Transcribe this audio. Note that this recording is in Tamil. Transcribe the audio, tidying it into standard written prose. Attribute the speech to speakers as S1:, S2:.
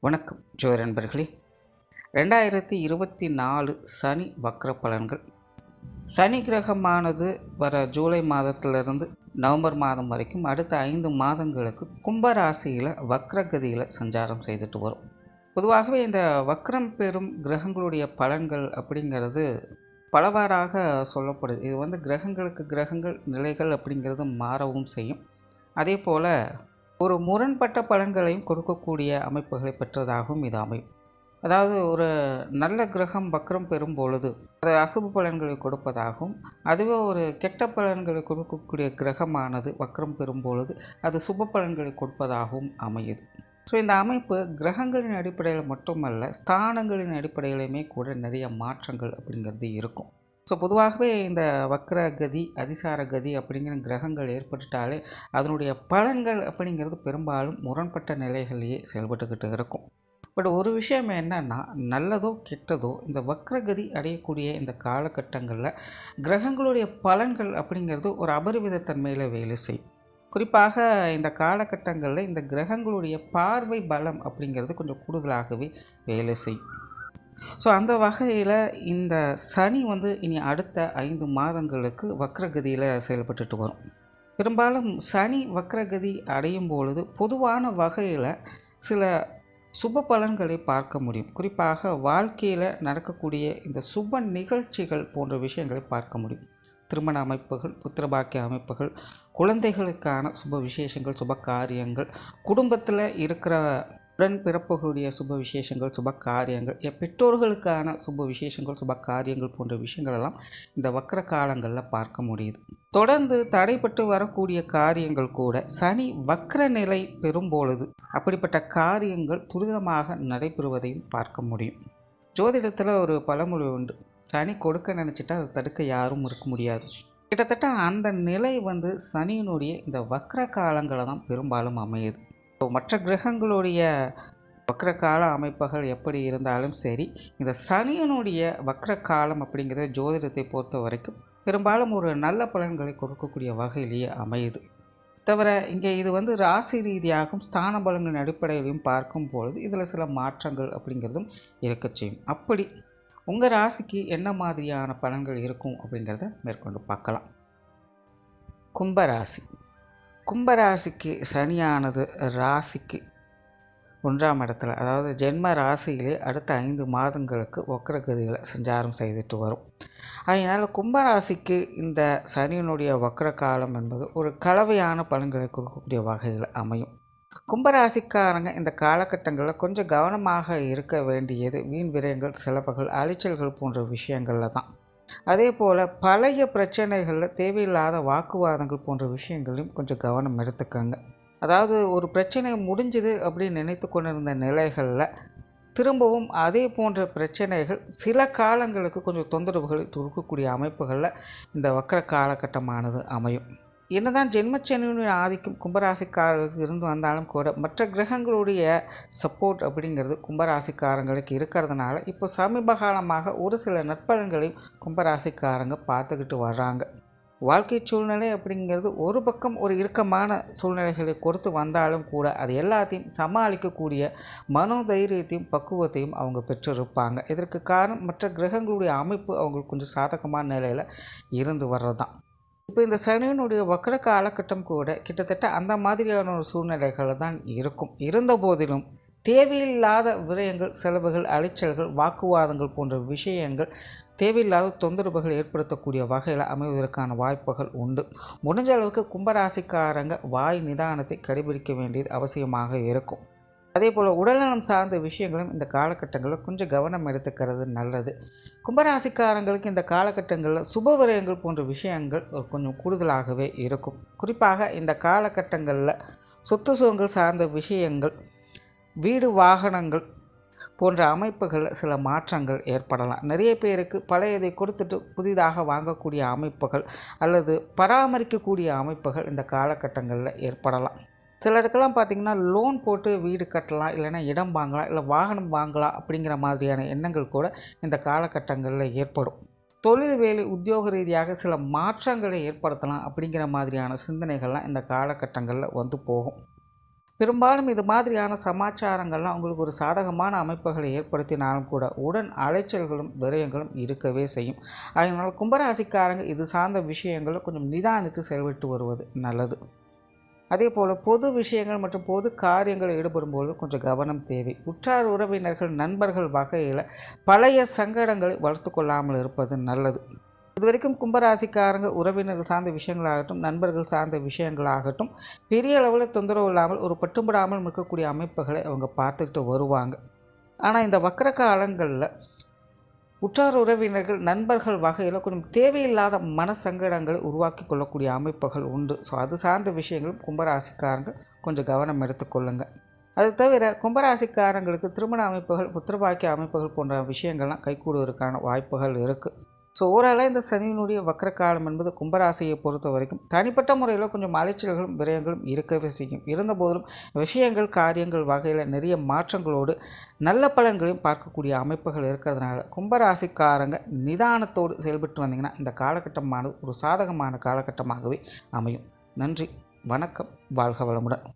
S1: வணக்கம் ஜோதிட நண்பர்களே. 2024 சனி வக்ர பலன்கள். சனி கிரகமானது வர ஜூலை மாதத்திலிருந்து நவம்பர் மாதம் வரைக்கும் அடுத்த 5 மாதங்களுக்கு கும்பராசியில் வக்ரகதியில் சஞ்சாரம் செய்துட்டு வரும். பொதுவாகவே இந்த வக்ரம் பெறும் கிரகங்களுடைய பலன்கள் அப்படிங்கிறது பலவாறாக சொல்லப்படுது. இது கிரகங்களுக்கு கிரகங்கள் நிலைகள் அப்படிங்கிறது மாறவும் செய்யும். அதே போல் ஒரு முரண்பட்ட பலன்களையும் கொடுக்கக்கூடிய அமைப்புகளை பெற்றதாகவும் இது அமையும். அதாவது ஒரு நல்ல கிரகம் வக்ரம் பெறும் பொழுது அது அசுப பலன்களை கொடுப்பதாகவும், அதுவே ஒரு கெட்ட பலன்களை கொடுக்கக்கூடிய கிரகமானது வக்ரம் பெறும் பொழுது அது சுப பலன்களை கொடுப்பதாகவும் அமையுது. ஸோ இந்த அமைப்பு கிரகங்களின் அடிப்படையில் மட்டுமல்ல, ஸ்தானங்களின் அடிப்படையிலுமே கூட நிறைய மாற்றங்கள் அப்படிங்கிறது இருக்கும். ஸோ பொதுவாகவே இந்த வக்ரகதி, அதிசார கதி அப்படிங்கிற கிரகங்கள் ஏற்பட்டுட்டாலே அதனுடைய பலன்கள் அப்படிங்கிறது பெரும்பாலும் முரண்பட்ட நிலைகளிலேயே செயல்பட்டுக்கிட்டு இருக்கும். பட் ஒரு விஷயம் என்னன்னா, நல்லதோ கெட்டதோ இந்த வக்ரகதி அடையக்கூடிய இந்த காலகட்டங்களில் கிரகங்களுடைய பலன்கள் அப்படிங்கிறது ஒரு அபரிவித தன்மையில் வேலை செய்யும். குறிப்பாக இந்த காலகட்டங்களில் இந்த கிரகங்களுடைய பார்வை பலம் அப்படிங்கிறது கொஞ்சம் கூடுதலாகவே வேலை செய்யும். ஸோ அந்த வகையில் இந்த சனி இனி அடுத்த 5 மாதங்களுக்கு வக்ரகதியில் செயல்பட்டுட்டு வரும். பெரும்பாலும் சனி வக்ரகதி அடையும் பொழுது பொதுவான வகையில் சில சுப பலன்களை பார்க்க முடியும். குறிப்பாக வாழ்க்கையில் நடக்கக்கூடிய இந்த சுப நிகழ்ச்சிகள் போன்ற விஷயங்களை பார்க்க முடியும். திருமண அமைப்புகள், புத்திரபாக்கிய அமைப்புகள், குழந்தைகளுக்கான சுப விசேஷங்கள், சுப காரியங்கள், குடும்பத்தில் இருக்கிற உடன் பிறப்புகளுடைய சுப விசேஷங்கள், சுப காரியங்கள், பெற்றோர்களுக்கான சுப விசேஷங்கள், சுப காரியங்கள் போன்ற விஷயங்களெல்லாம் இந்த வக்ர காலங்களில் பார்க்க முடியுது. தொடர்ந்து தடைப்பட்டு வரக்கூடிய காரியங்கள் கூட சனி வக்ர நிலை பெறும்பொழுது அப்படிப்பட்ட காரியங்கள் துரிதமாக நடைபெறுவதையும் பார்க்க முடியும். ஜோதிடத்தில் ஒரு பழமொழி உண்டு, சனி கொடுக்க நினச்சிட்டா அதை தடுக்க யாரும் இருக்க முடியாது. கிட்டத்தட்ட அந்த நிலை சனியினுடைய இந்த வக்ர காலங்களை தான் பெரும்பாலும் அமையுது. மற்ற கிரகங்களுடைய வக்ர கால அமைப்புகள் எப்படி இருந்தாலும் சரி, இந்த சனியனுடைய வக்ர காலம் அப்படிங்கிறத ஜோதிடத்தை பொறுத்த வரைக்கும் பெரும்பாலும் ஒரு நல்ல பலன்களை கொடுக்கக்கூடிய வகையிலேயே அமையுது. தவிர இங்கே இது ராசி ரீதியாகவும் ஸ்தான பலன்களின் அடிப்படையிலையும் பார்க்கும் பொழுது இதில் சில மாற்றங்கள் அப்படிங்கிறதும் இருக்க செய்யும். அப்படி உங்கள் ராசிக்கு என்ன மாதிரியான பலன்கள் இருக்கும் அப்படிங்கிறத மேற்கொண்டு பார்க்கலாம். கும்பராசி. கும்பராசிக்கு சனியானது ராசிக்கு 1ஆம் இடத்துல, அதாவது ஜென்ம ராசியிலே அடுத்த 5 மாதங்களுக்கு வக்ரகதியில் சஞ்சாரம் செய்துட்டு வரும். அதனால் கும்பராசிக்கு இந்த சனியினுடைய வக்ர காலம் என்பது ஒரு கலவையான பலன்களை கொடுக்கக்கூடிய வகையில் அமையும். கும்பராசிக்காரங்க இந்த காலகட்டங்களில் கொஞ்சம் கவனமாக இருக்க வேண்டியது வீண் விரயங்கள், செலவுகள், அலைச்சல்கள் போன்ற விஷயங்களில் தான். அதே போல் பழைய பிரச்சனைகளில் தேவையில்லாத வாக்குவாதங்கள் போன்ற விஷயங்களையும் கொஞ்சம் கவனம் எடுத்துக்கங்க. அதாவது ஒரு பிரச்சனை முடிஞ்சுது அப்படின்னு நினைத்து கொண்டிருந்த நிலைகளில் திரும்பவும் அதே போன்ற பிரச்சனைகள் சில காலங்களுக்கு கொஞ்சம் தொந்தரவுகளை கொடுக்கக்கூடிய அமைப்புகளில் இந்த வக்ர காலகட்டமானது அமையும். என்னதான் ஜென்மச்சனியுடைய ஆதிக்கம் கும்பராசிக்காரர்களுக்கு இருந்து வந்தாலும் கூட மற்ற கிரகங்களுடைய சப்போர்ட் அப்படிங்கிறது கும்பராசிக்காரங்களுக்கு இருக்கிறதுனால இப்போ சமீப காலமாக ஒரு சில நற்பலன்களையும் கும்பராசிக்காரங்க பார்த்துக்கிட்டு வர்றாங்க. வாழ்க்கை சூழ்நிலை அப்படிங்கிறது ஒரு பக்கம் ஒரு இறுக்கமான சூழ்நிலைகளை கொடுத்து வந்தாலும் கூட அது எல்லாத்தையும் சமாளிக்கக்கூடிய மனோதைரியத்தையும் பக்குவத்தையும் அவங்க பெற்றிருப்பாங்க. இதற்கு காரணம் மற்ற கிரகங்களுடைய அமைப்பு அவங்களுக்கு கொஞ்சம் சாதகமான நிலையில் இருந்து வர்றது தான். இப்போ இந்த சனியினுடைய வக்ர காலகட்டம் கூட கிட்டத்தட்ட அந்த மாதிரியான ஒரு சூழ்நிலைகள் தான் இருக்கும். இருந்த போதிலும் தேவையில்லாத விரயங்கள், செலவுகள், அலைச்சல்கள், வாக்குவாதங்கள் போன்ற விஷயங்கள் தேவையில்லாத தொந்தரவுகள் ஏற்படுத்தக்கூடிய வகையில் அமைவதற்கான வாய்ப்புகள் உண்டு. முடிஞ்ச அளவுக்கு கும்பராசிக்காரங்க வாய் நிதானத்தை கடைபிடிக்க வேண்டியது அவசியமாக இருக்கும். அதே போல் உடல்நலம் சார்ந்த விஷயங்களும் இந்த காலகட்டங்களில் கொஞ்சம் கவனம் எடுத்துக்கிறது நல்லது. கும்பராசிக்காரங்களுக்கு இந்த காலகட்டங்களில் சுப விரயங்கள் போன்ற விஷயங்கள் கொஞ்சம் கூடுதலாகவே இருக்கும். குறிப்பாக இந்த காலகட்டங்களில் சொத்து சுகங்கள் சார்ந்த விஷயங்கள், வீடு வாகனங்கள் போன்ற அமைப்புகளில் சில மாற்றங்கள் ஏற்படலாம். நிறைய பேருக்கு பழையதை கொடுத்துட்டு புதிதாக வாங்கக்கூடிய அமைப்புகள் அல்லது பராமரிக்கக்கூடிய அமைப்புகள் இந்த காலகட்டங்களில் ஏற்படலாம். சிலருக்கெல்லாம் பார்த்திங்கன்னா லோன் போட்டு வீடு கட்டலாம், இல்லைன்னா இடம் வாங்கலாம், இல்லை வாகனம் வாங்கலாம் அப்படிங்கிற மாதிரியான எண்ணங்கள் கூட இந்த காலகட்டங்களில் ஏற்படும். தொழில் வேலை உத்தியோக ரீதியாக சில மாற்றங்களை ஏற்படுத்தலாம் அப்படிங்கிற மாதிரியான சிந்தனைகள்லாம் இந்த காலகட்டங்களில் போகும். பெரும்பாலும் இது மாதிரியான சமாச்சாரங்கள்லாம் உங்களுக்கு ஒரு சாதகமான அமைப்புகளை ஏற்படுத்தினாலும் கூட உடன் அலைச்சல்களும் விரயங்களும் இருக்கவே செய்யும். அதனால் கும்பராசிக்காரங்க இது சார்ந்த விஷயங்களை கொஞ்சம் நிதானித்து செயல்பட்டு வருவது நல்லது. அதே போல் பொது விஷயங்கள் மற்றும் பொது காரியங்களில் ஈடுபடும்போது கொஞ்சம் கவனம் தேவை. உற்றார் உறவினர்கள் நண்பர்கள் வகையில் பழைய சங்கடங்களை வளர்த்து கொள்ளாமல் இருப்பது நல்லது. இதுவரைக்கும் கும்பராசிக்காரங்க உறவினர்கள் சார்ந்த விஷயங்களாகட்டும் நண்பர்கள் சார்ந்த விஷயங்களாகட்டும் பெரிய அளவில் தொந்தரவு இல்லாமல் ஒரு பட்டுப்படாமல் இருக்கக்கூடிய அமைப்புகளை அவங்க பார்த்துக்கிட்டு வருவாங்க. ஆனால் இந்த வக்கர காலங்களில் உற்றார் உறவினர்கள் நண்பர்கள் வகையில் கொஞ்சம் தேவையில்லாத மன சங்கடங்களை உருவாக்கி கொள்ளக்கூடிய அமைப்புகள் உண்டு. ஸோ அது சார்ந்த விஷயங்களும் கும்பராசிக்காரங்க கொஞ்சம் கவனம் எடுத்துக்கொள்ளுங்கள். அது தவிர கும்பராசிக்காரங்களுக்கு திருமண அமைப்புகள் புத்திரபாக்கிய அமைப்புகள் போன்ற விஷயங்கள்லாம் கைகூடுவதற்கான வாய்ப்புகள் இருக்குது. ஸோ ஓவராலாக இந்த சனியினுடைய வக்கர காலம் என்பது கும்பராசியை பொறுத்த வரைக்கும் தனிப்பட்ட முறையில் கொஞ்சம் அலைச்சல்களும் விரயங்களும் இருக்கவே செய்யும். இருந்தபோதிலும் விஷயங்கள் காரியங்கள் வகையில் நிறைய மாற்றங்களோடு நல்ல பலன்களையும் பார்க்கக்கூடிய அமைப்புகள் இருக்கிறதுனால கும்பராசிக்காரங்க நிதானத்தோடு செயல்பட்டு வந்தீங்கன்னா இந்த காலகட்டமானது ஒரு சாதகமான காலகட்டமாகவே அமையும். நன்றி, வணக்கம், வாழ்க வளமுடன்.